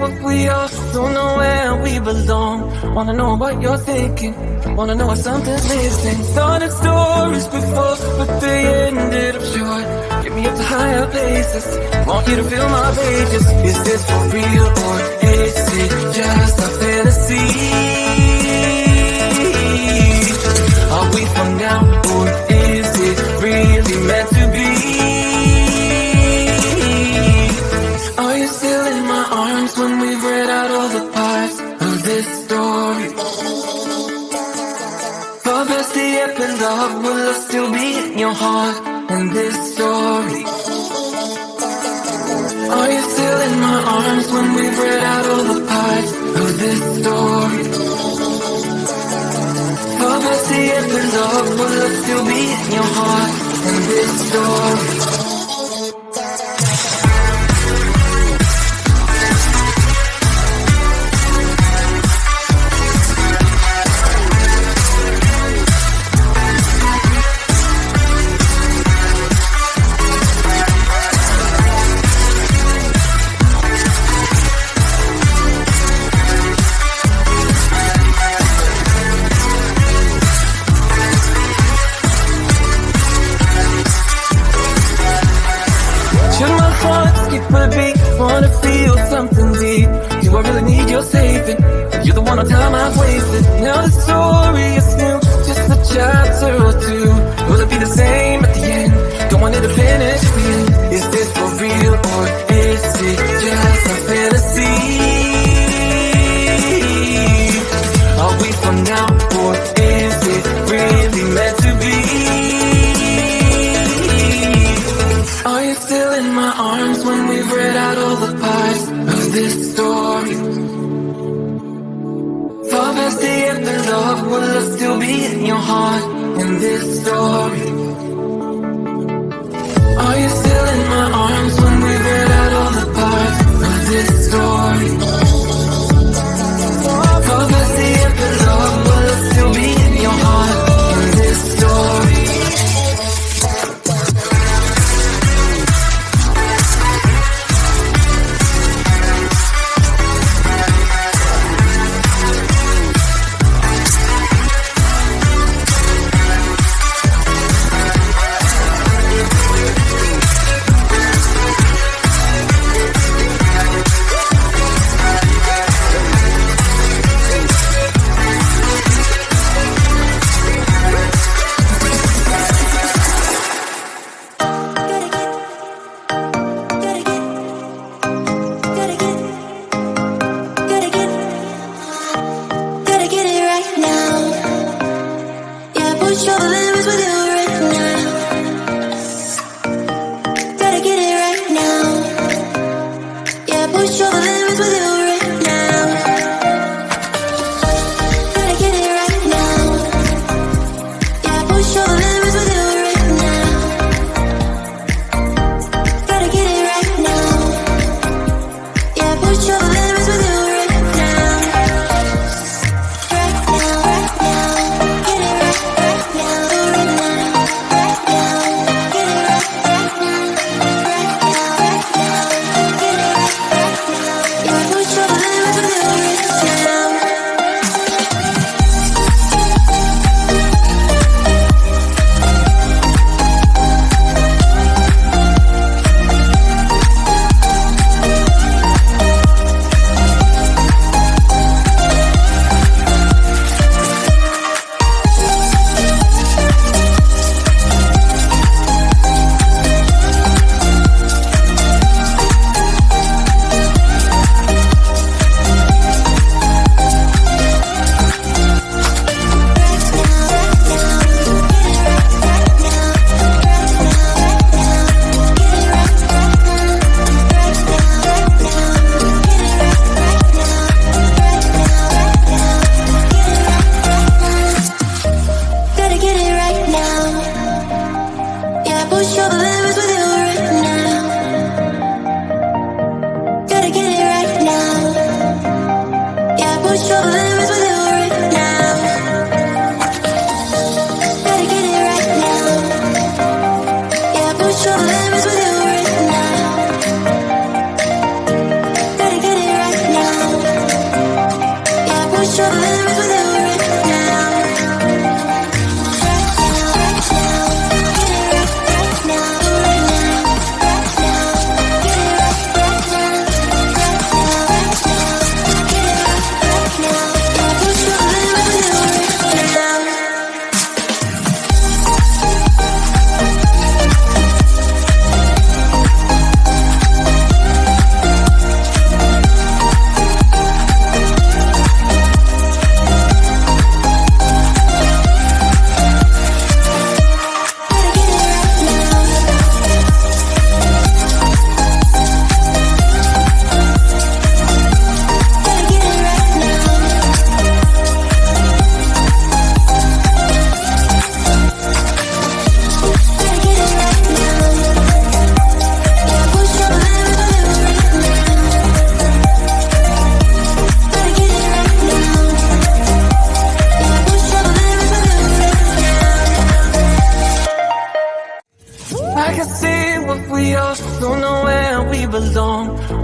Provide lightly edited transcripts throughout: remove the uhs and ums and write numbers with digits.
what we are, don't know where we belong. Wanna know what you're thinking, wanna know what something's missing. Started stories before, but they ended up short. Get me up to higher places, want you to fill my pages. Is this for real or is it just a fantasy? Are we for now or is it really meant to be? Are you still in my arms when we've read out all the parts of this story? Far past the epilogue, will I still be in your heart in this story? Are you still in my arms when we've read out all the parts of this story? Far past the epilogue, will I still be in your heart in this story? Wanna feel something deep. Do I really need your saving? You're the one on time I've wasted. Now the story is new, just a chapter or two. Will it be the same at the end? Don't want it to finish the end. Is this for real or is it just a fantasy? Are we for now or is it really meant to be? Are you still in my arms when we've read out all the parts of this story? Far past the epilogue, will I still be in your heart in this story? Are you still in my arms when we've read out all the parts of this story? Far past the epilogue, will I still be in your heart in this story? Now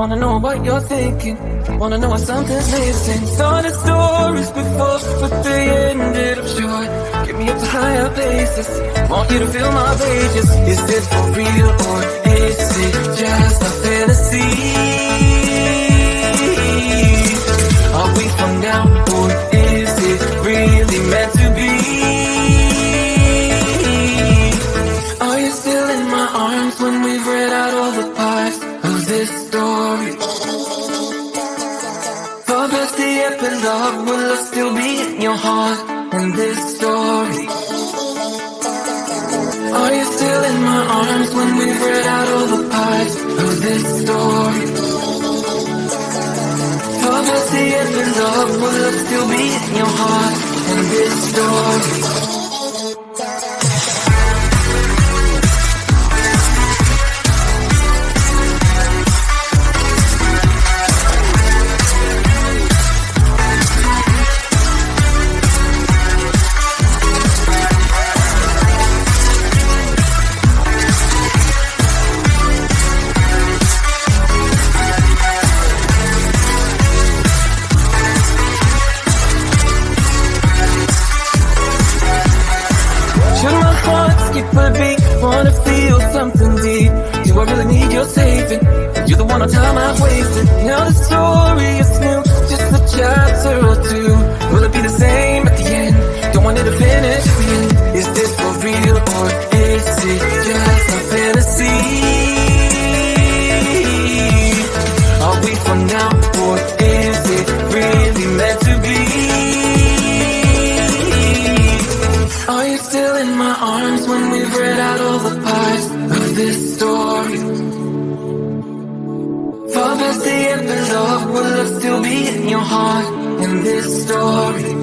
Wanna know what you're thinking, wanna know what something's missing. Started stories before, but they ended up short. Get me up to higher places, want you to feel my pages. Is this for real or is it just a fantasy? Are we from now or is it really meant to be? Are you still in my arms when we've read out all the parts of this story? For past the epilogue, will I still be in your heart in this story? Are you still in my arms when we've read out all the parts of this story? For past the epilogue, will I still be in your heart in this story? Wanna feel something deep. Do I really need your saving? You're the one on time I've wasted. Now the story is new, just a chapter or two. Will it be the same at the end? Don't want it to finish at the end. Is this for real or is it just a fantasy? Are we from now or is it really meant to be? Are you still in my arms when we've read out all the parts of this story? For past the epilogue, will I still be in your heart in this story?